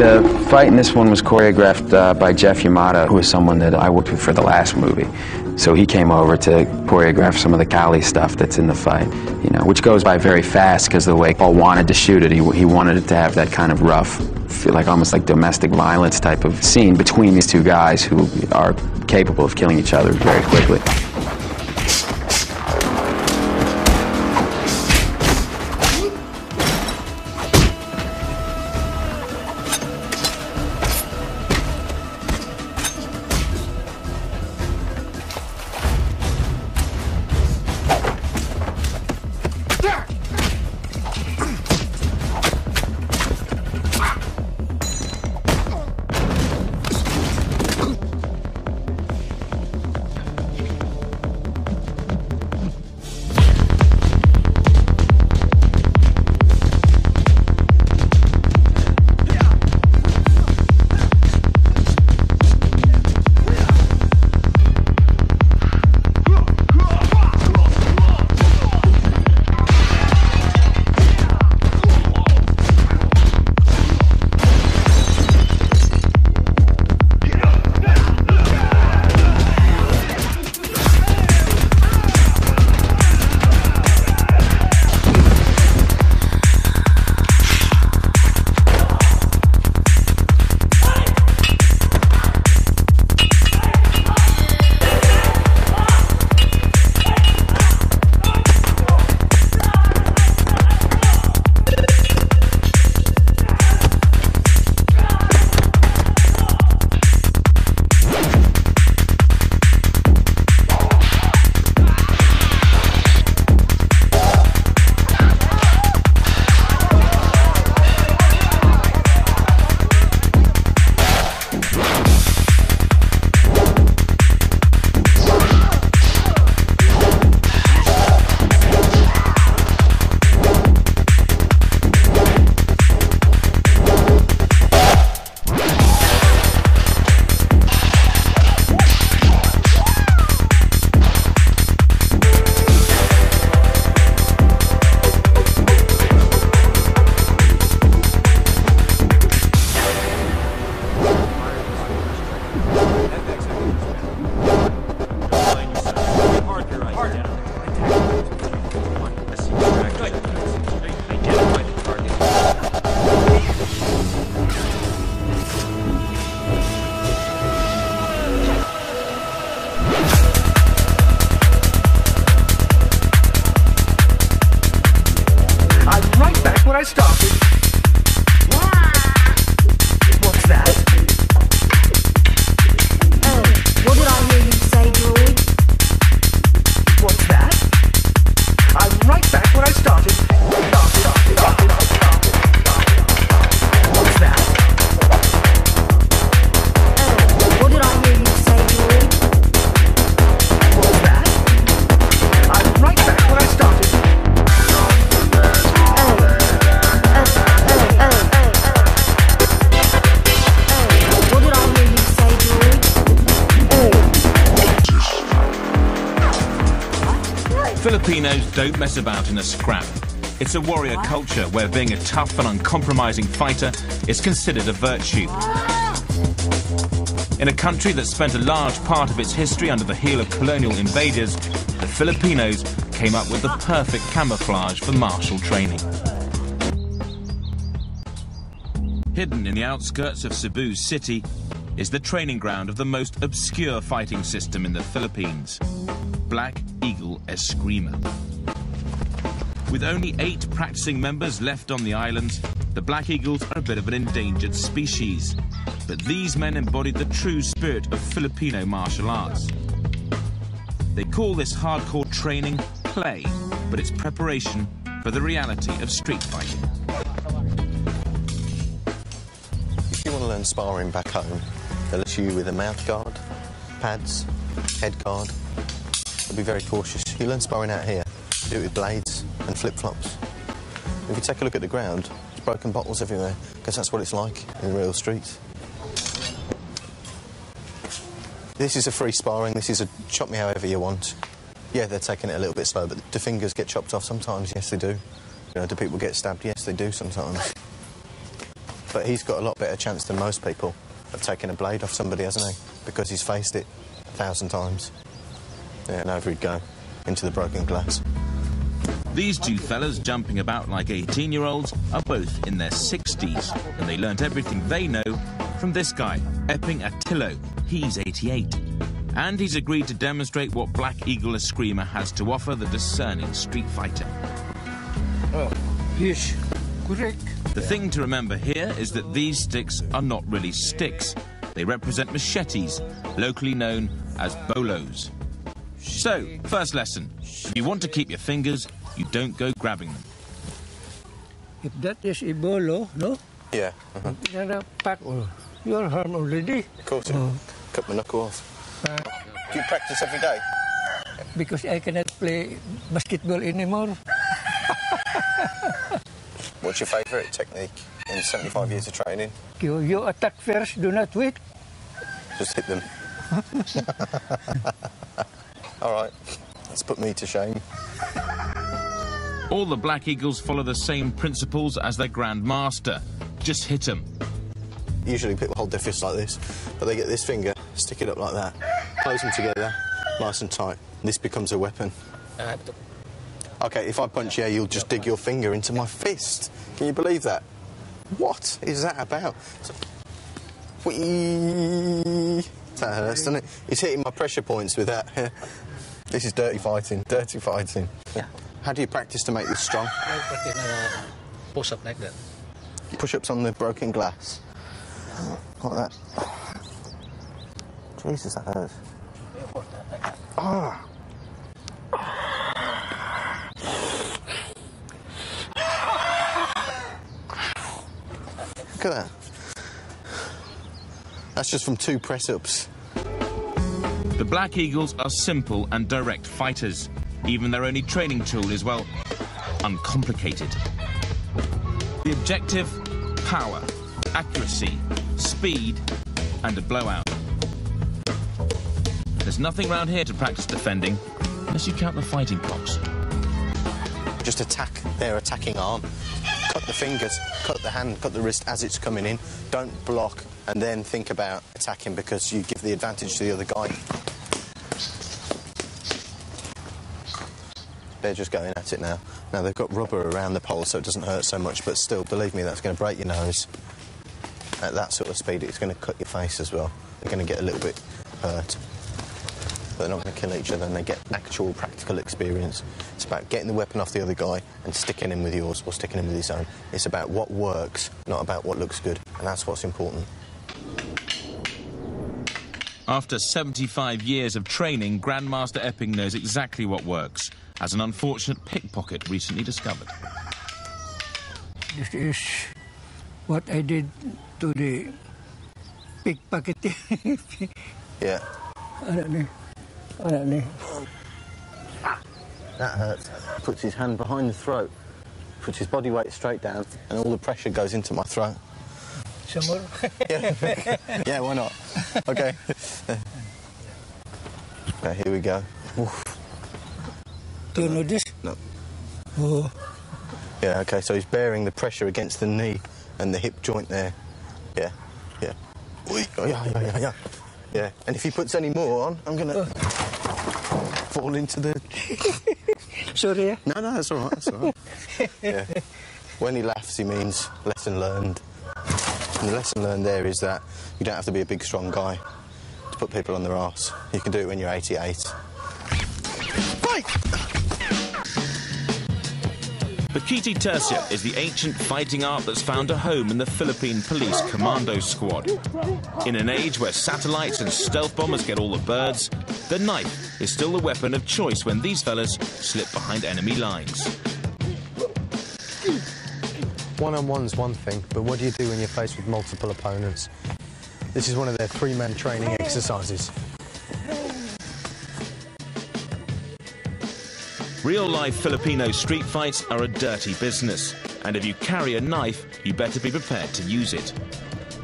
The fight in this one was choreographed by Jeff Yamada, who is someone that I worked with for the last movie. So he came over to choreograph some of the Kali stuff that's in the fight, you know, which goes by very fast because the way Paul wanted to shoot it, he wanted it to have that kind of rough, feel like almost like domestic violence type of scene between these two guys who are capable of killing each other very quickly. I started. What's that? Oh, what did I hear you say, droid? What's that? I'm right back where I started. What's that? Oh, what did I hear you say, droid? What's that? I'm right back where I started. Filipinos don't mess about in a scrap. It's a warrior culture where being a tough and uncompromising fighter is considered a virtue. In a country that spent a large part of its history under the heel of colonial invaders, the Filipinos came up with the perfect camouflage for martial training. Hidden in the outskirts of Cebu City is the training ground of the most obscure fighting system in the Philippines, Black Eagle Eskrima. With only 8 practicing members left on the island, the Black Eagles are a bit of an endangered species. But these men embodied the true spirit of Filipino martial arts. They call this hardcore training play, but it's preparation for the reality of street fighting. If you want to learn sparring back home, they'll issue you with a mouth guard, pads, head guard. Be very cautious. You learn sparring out here. Do it with blades and flip-flops. If you take a look at the ground, there's broken bottles everywhere, because that's what it's like in real streets. This is a free sparring. This is a chop me however you want. Yeah, they're taking it a little bit slow, but the fingers get chopped off sometimes. Yes, they do. You know, do people get stabbed? Yes, they do sometimes. But he's got a lot better chance than most people of taking a blade off somebody, hasn't he? Because he's faced it 1,000 times. Yeah, and over he'd go, into the broken glass. These two fellas jumping about like 18-year-olds are both in their 60s, and they learnt everything they know from this guy, Epping Attillo. He's 88. And he's agreed to demonstrate what Black Eagle Eskrima has to offer the discerning street fighter. Oh, yes, correct. The thing to remember here is that these sticks are not really sticks. They represent machetes, locally known as bolos. So, first lesson. If you want to keep your fingers, you don't go grabbing them. If that is a bolo, no? Yeah. You're harmed already. Of course, cut my knuckle off. Do you practice every day? Because I cannot play basketball anymore. What's your favourite technique in 75 years of training? You attack first, do not wait. Just hit them. All right, let's put me to shame. All the Black Eagles follow the same principles as their Grand Master. Just hit them. Usually people hold their fists like this, but they get this finger, stick it up like that, close them together, nice and tight. This becomes a weapon. OK, if I punch you, you'll just dig your finger into my fist. Can you believe that? What is that about? Whee! That hurts, doesn't it? He's hitting my pressure points with that. This is dirty fighting, dirty fighting. Yeah. How do you practice to make this strong? I practice push-up like that. Push-ups on the broken glass. Like that. Jesus, that hurts. Ah! Look at that. That's just from 2 press-ups. The Black Eagles are simple and direct fighters. Even their only training tool is, well, uncomplicated. The objective? Power, accuracy, speed, and a blowout. There's nothing round here to practice defending, unless you count the fighting cocks. Just attack their attacking arm. Cut the fingers, cut the hand, cut the wrist as it's coming in. Don't block and then think about attacking because you give the advantage to the other guy. They're just going at it now. Now, they've got rubber around the pole so it doesn't hurt so much, but still, believe me, that's going to break your nose. At that sort of speed, it's going to cut your face as well. They're going to get a little bit hurt. But they're not going to kill each other, and they get actual practical experience. It's about getting the weapon off the other guy and sticking him with yours or sticking him with his own. It's about what works, not about what looks good, and that's what's important. After 75 years of training, Grandmaster Epping knows exactly what works, as an unfortunate pickpocket recently discovered. This is what I did to the pickpocketing. Yeah. That hurts. Puts his hand behind the throat, puts his body weight straight down, and all the pressure goes into my throat. Some more? Yeah. Yeah, why not? OK. Okay, here we go. Oof. Do you know this? No. Oh. Yeah, OK, so he's bearing the pressure against the knee and the hip joint there. Yeah, yeah. Oh, yeah. Yeah, and if he puts any more on, I'm going to fall into the... Sorry, yeah? No, that's all right, that's all right. Yeah. When he laughs, he means lesson learned. And the lesson learned there is that you don't have to be a big, strong guy to put people on their arse. You can do it when you're 88. Fight! Bukiti tersia is the ancient fighting art that's found a home in the Philippine Police Commando Squad. In an age where satellites and stealth bombers get all the birds, the knife is still the weapon of choice when these fellas slip behind enemy lines. One-on-one's one thing, but what do you do when you're faced with multiple opponents? This is one of their 3-man training exercises. Real-life Filipino street fights are a dirty business, and if you carry a knife, you better be prepared to use it.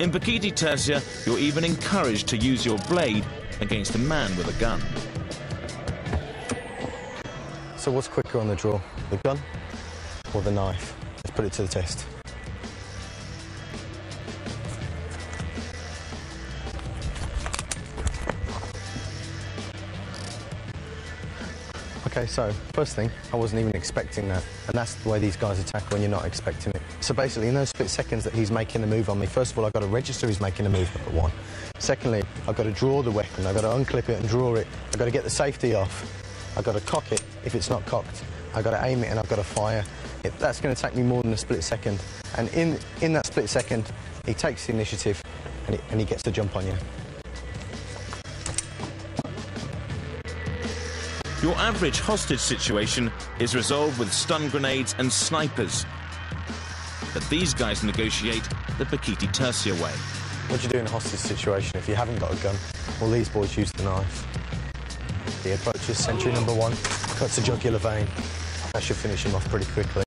In Bukiti tersia, you're even encouraged to use your blade against a man with a gun. So what's quicker on the draw, the gun or the knife? Let's put it to the test. Okay, so first thing, I wasn't even expecting that, and that's the way these guys attack when you're not expecting it. So basically, in those split seconds that he's making a move on me, first of all, I've got to register he's making a move, number one. Secondly, I've got to draw the weapon, I've got to unclip it and draw it, I've got to get the safety off, I've got to cock it if it's not cocked, I've got to aim it and I've got to fire. That's going to take me more than a split second, and in that split second, he takes the initiative and he gets the jump on you. Your average hostage situation is resolved with stun grenades and snipers. But these guys negotiate the Pakiti Tercia way. What do you do in a hostage situation if you haven't got a gun? Well, these boys use the knife. He approaches sentry number one, cuts a jugular vein. That should finish him off pretty quickly.